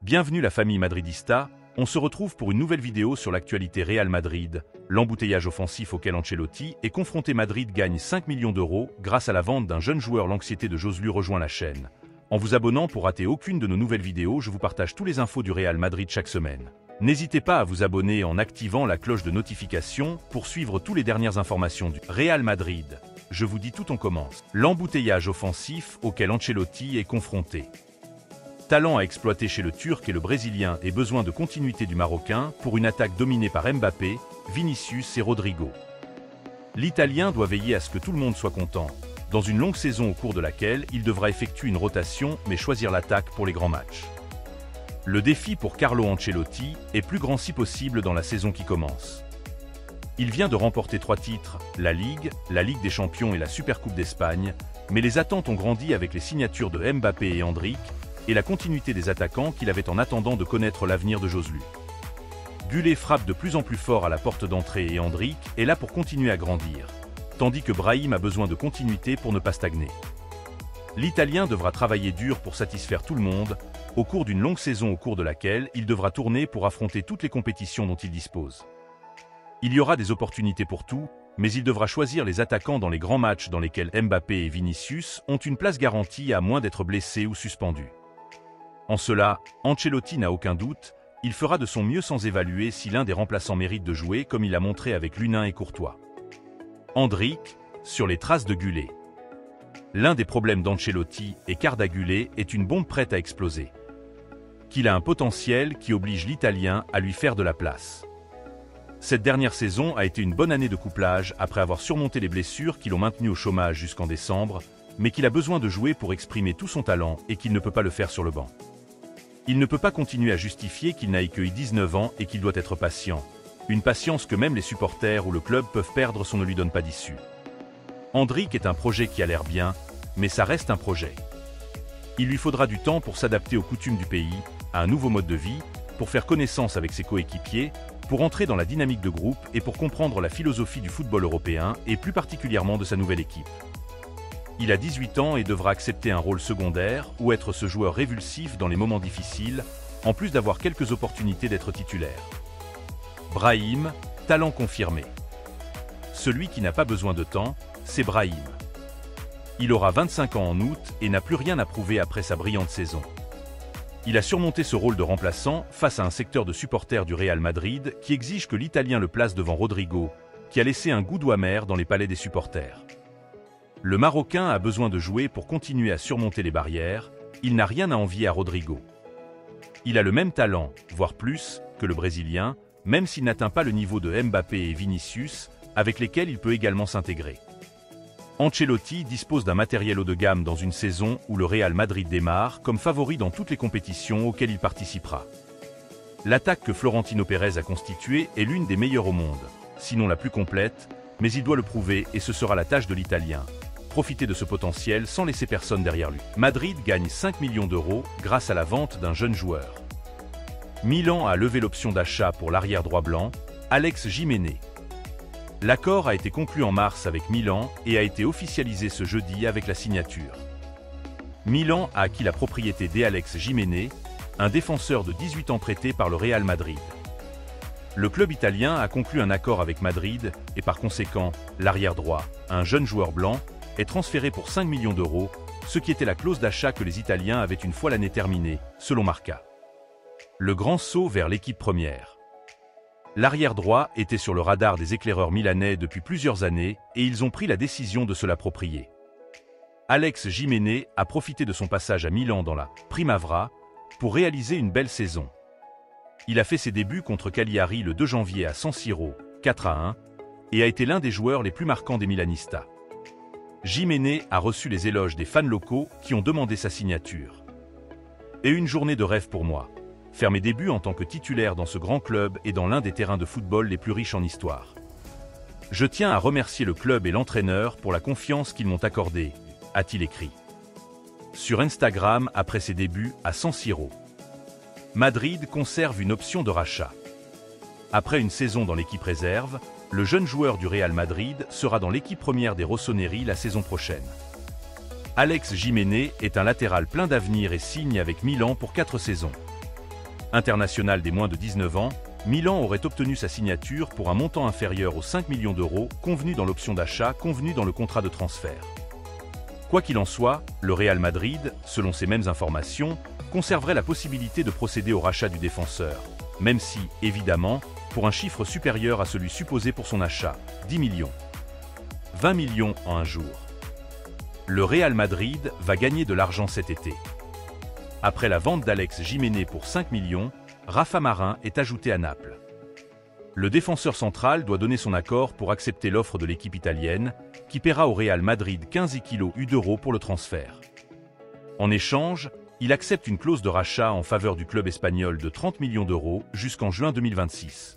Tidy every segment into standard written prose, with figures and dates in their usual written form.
Bienvenue la famille madridista, on se retrouve pour une nouvelle vidéo sur l'actualité Real Madrid, l'embouteillage offensif auquel Ancelotti est confronté. Madrid gagne 5 millions d'euros grâce à la vente d'un jeune joueur. L'anxiété de Joselu rejoint la chaîne. En vous abonnant pour rater aucune de nos nouvelles vidéos, je vous partage tous les infos du Real Madrid chaque semaine. N'hésitez pas à vous abonner en activant la cloche de notification pour suivre toutes les dernières informations du Real Madrid. Je vous dis tout, on commence. L'embouteillage offensif auquel Ancelotti est confronté. Talent à exploiter chez le Turc et le Brésilien et besoin de continuité du Marocain pour une attaque dominée par Mbappé, Vinicius et Rodrigo. L'Italien doit veiller à ce que tout le monde soit content, dans une longue saison au cours de laquelle il devra effectuer une rotation mais choisir l'attaque pour les grands matchs. Le défi pour Carlo Ancelotti est plus grand si possible dans la saison qui commence. Il vient de remporter 3 titres, la Ligue des Champions et la Supercoupe d'Espagne, mais les attentes ont grandi avec les signatures de Mbappé et Endrick, et la continuité des attaquants qu'il avait en attendant de connaître l'avenir de Joselu. Güler frappe de plus en plus fort à la porte d'entrée et Endrick est là pour continuer à grandir, tandis que Brahim a besoin de continuité pour ne pas stagner. L'Italien devra travailler dur pour satisfaire tout le monde, au cours d'une longue saison au cours de laquelle il devra tourner pour affronter toutes les compétitions dont il dispose. Il y aura des opportunités pour tout, mais il devra choisir les attaquants dans les grands matchs dans lesquels Mbappé et Vinicius ont une place garantie à moins d'être blessés ou suspendus. En cela, Ancelotti n'a aucun doute, il fera de son mieux sans évaluer si l'un des remplaçants mérite de jouer comme il l'a montré avec Lunin et Courtois. Endrick, sur les traces de Güler. L'un des problèmes d'Ancelotti est qu'Arda Güler est une bombe prête à exploser. Qu'il a un potentiel qui oblige l'Italien à lui faire de la place. Cette dernière saison a été une bonne année de couplage après avoir surmonté les blessures qui l'ont maintenu au chômage jusqu'en décembre, mais qu'il a besoin de jouer pour exprimer tout son talent et qu'il ne peut pas le faire sur le banc. Il ne peut pas continuer à justifier qu'il n'a que 19 ans et qu'il doit être patient. Une patience que même les supporters ou le club peuvent perdre si on ne lui donne pas d'issue. Endrick est un projet qui a l'air bien, mais ça reste un projet. Il lui faudra du temps pour s'adapter aux coutumes du pays, à un nouveau mode de vie, pour faire connaissance avec ses coéquipiers, pour entrer dans la dynamique de groupe et pour comprendre la philosophie du football européen et plus particulièrement de sa nouvelle équipe. Il a 18 ans et devra accepter un rôle secondaire ou être ce joueur révulsif dans les moments difficiles, en plus d'avoir quelques opportunités d'être titulaire. Brahim, talent confirmé. Celui qui n'a pas besoin de temps, c'est Brahim. Il aura 25 ans en août et n'a plus rien à prouver après sa brillante saison. Il a surmonté ce rôle de remplaçant face à un secteur de supporters du Real Madrid qui exige que l'Italien le place devant Rodrigo, qui a laissé un goût doux amer dans les palais des supporters. Le Marocain a besoin de jouer pour continuer à surmonter les barrières, il n'a rien à envier à Rodrigo. Il a le même talent, voire plus, que le Brésilien, même s'il n'atteint pas le niveau de Mbappé et Vinicius, avec lesquels il peut également s'intégrer. Ancelotti dispose d'un matériel haut de gamme dans une saison où le Real Madrid démarre comme favori dans toutes les compétitions auxquelles il participera. L'attaque que Florentino Pérez a constituée est l'une des meilleures au monde, sinon la plus complète, mais il doit le prouver et ce sera la tâche de l'Italien. Profiter de ce potentiel sans laisser personne derrière lui. Madrid gagne 5 millions d'euros grâce à la vente d'un jeune joueur. Milan a levé l'option d'achat pour l'arrière droit blanc, Alex Jiménez. L'accord a été conclu en mars avec Milan et a été officialisé ce jeudi avec la signature. Milan a acquis la propriété d'Alex Jiménez, un défenseur de 18 ans prêté par le Real Madrid. Le club italien a conclu un accord avec Madrid et par conséquent, l'arrière droit, un jeune joueur blanc, est transféré pour 5 millions d'euros, ce qui était la clause d'achat que les Italiens avaient une fois l'année terminée, selon Marca. Le grand saut vers l'équipe première. L'arrière droit était sur le radar des éclaireurs milanais depuis plusieurs années et ils ont pris la décision de se l'approprier. Alex Jiménez a profité de son passage à Milan dans la Primavera pour réaliser une belle saison. Il a fait ses débuts contre Cagliari le 2 janvier à San Siro, 4-1, et a été l'un des joueurs les plus marquants des Milanistas. Jiménez a reçu les éloges des fans locaux qui ont demandé sa signature. Et une journée de rêve pour moi. Faire mes débuts en tant que titulaire dans ce grand club et dans l'un des terrains de football les plus riches en histoire. Je tiens à remercier le club et l'entraîneur pour la confiance qu'ils m'ont accordée, a-t-il écrit. Sur Instagram après ses débuts à San Siro. Madrid conserve une option de rachat. Après une saison dans l'équipe réserve, le jeune joueur du Real Madrid sera dans l'équipe première des Rossoneri la saison prochaine. Alex Jiménez est un latéral plein d'avenir et signe avec Milan pour 4 saisons. International des moins de 19 ans, Milan aurait obtenu sa signature pour un montant inférieur aux 5 millions d'euros convenu dans l'option d'achat convenue dans le contrat de transfert. Quoi qu'il en soit, le Real Madrid, selon ces mêmes informations, conserverait la possibilité de procéder au rachat du défenseur, même si, évidemment, pour un chiffre supérieur à celui supposé pour son achat, 10 millions. 20 millions en un jour. Le Real Madrid va gagner de l'argent cet été. Après la vente d'Alex Jiménez pour 5 millions, Rafa Marin est ajouté à Naples. Le défenseur central doit donner son accord pour accepter l'offre de l'équipe italienne, qui paiera au Real Madrid 15 kg d'euros pour le transfert. En échange, il accepte une clause de rachat en faveur du club espagnol de 30 millions d'euros jusqu'en juin 2026.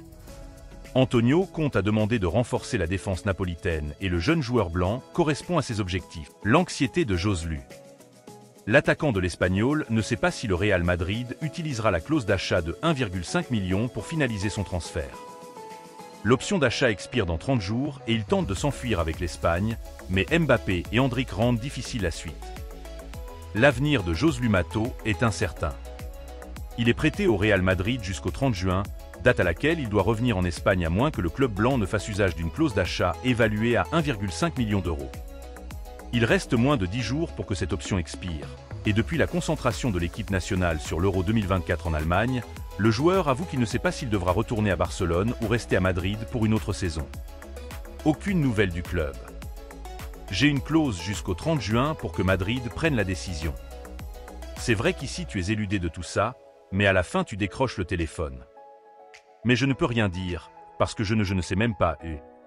Antonio compte à demander de renforcer la défense napolitaine et le jeune joueur blanc correspond à ses objectifs. L'anxiété de Joselu. L'attaquant de l'Espagnol ne sait pas si le Real Madrid utilisera la clause d'achat de 1,5 million pour finaliser son transfert. L'option d'achat expire dans 30 jours et il tente de s'enfuir avec l'Espagne, mais Mbappé et Endrick rendent difficile la suite. L'avenir de Joselu Mato est incertain. Il est prêté au Real Madrid jusqu'au 30 juin, date à laquelle il doit revenir en Espagne à moins que le club blanc ne fasse usage d'une clause d'achat évaluée à 1,5 million d'euros. Il reste moins de 10 jours pour que cette option expire, et depuis la concentration de l'équipe nationale sur l'Euro 2024 en Allemagne, le joueur avoue qu'il ne sait pas s'il devra retourner à Barcelone ou rester à Madrid pour une autre saison. Aucune nouvelle du club. J'ai une clause jusqu'au 30 juin pour que Madrid prenne la décision. C'est vrai qu'ici tu es éludé de tout ça, mais à la fin tu décroches le téléphone. Mais je ne peux rien dire, parce que je ne sais même pas,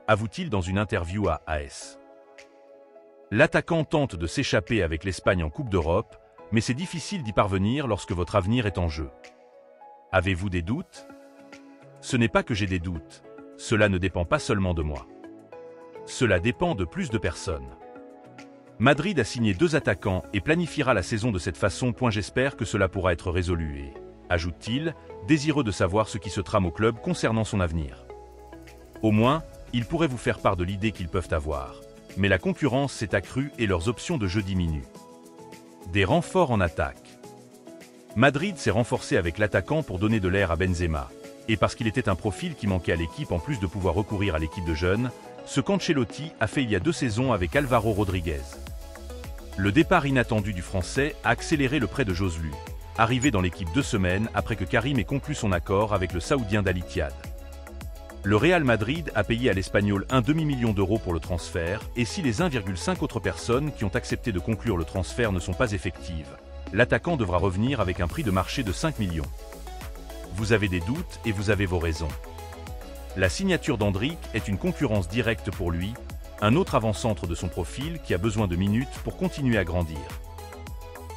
avoue-t-il dans une interview à AS. L'attaquant tente de s'échapper avec l'Espagne en Coupe d'Europe, mais c'est difficile d'y parvenir lorsque votre avenir est en jeu. Avez-vous des doutes? Ce n'est pas que j'ai des doutes, cela ne dépend pas seulement de moi. Cela dépend de plus de personnes. Madrid a signé 2 attaquants et planifiera la saison de cette façon. J'espère que cela pourra être résolu et, ajoute-t-il, désireux de savoir ce qui se trame au club concernant son avenir. Au moins, ils pourraient vous faire part de l'idée qu'ils peuvent avoir. Mais la concurrence s'est accrue et leurs options de jeu diminuent. Des renforts en attaque. Madrid s'est renforcé avec l'attaquant pour donner de l'air à Benzema. Et parce qu'il était un profil qui manquait à l'équipe en plus de pouvoir recourir à l'équipe de jeunes, ce qu'Ancelotti a fait il y a 2 saisons avec Álvaro Rodríguez. Le départ inattendu du Français a accéléré le prêt de Joselu, arrivé dans l'équipe 2 semaines après que Karim ait conclu son accord avec le Saoudien d'Al Ittihad. Le Real Madrid a payé à l'Espagnol un demi-million d'euros pour le transfert, et si les 1,5 autres personnes qui ont accepté de conclure le transfert ne sont pas effectives, l'attaquant devra revenir avec un prix de marché de 5 millions. Vous avez des doutes et vous avez vos raisons. La signature d'Endrick est une concurrence directe pour lui, un autre avant-centre de son profil qui a besoin de minutes pour continuer à grandir.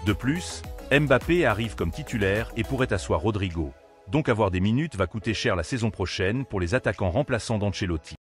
De plus, Mbappé arrive comme titulaire et pourrait asseoir Rodrigo. Donc avoir des minutes va coûter cher la saison prochaine pour les attaquants remplaçants d'Ancelotti.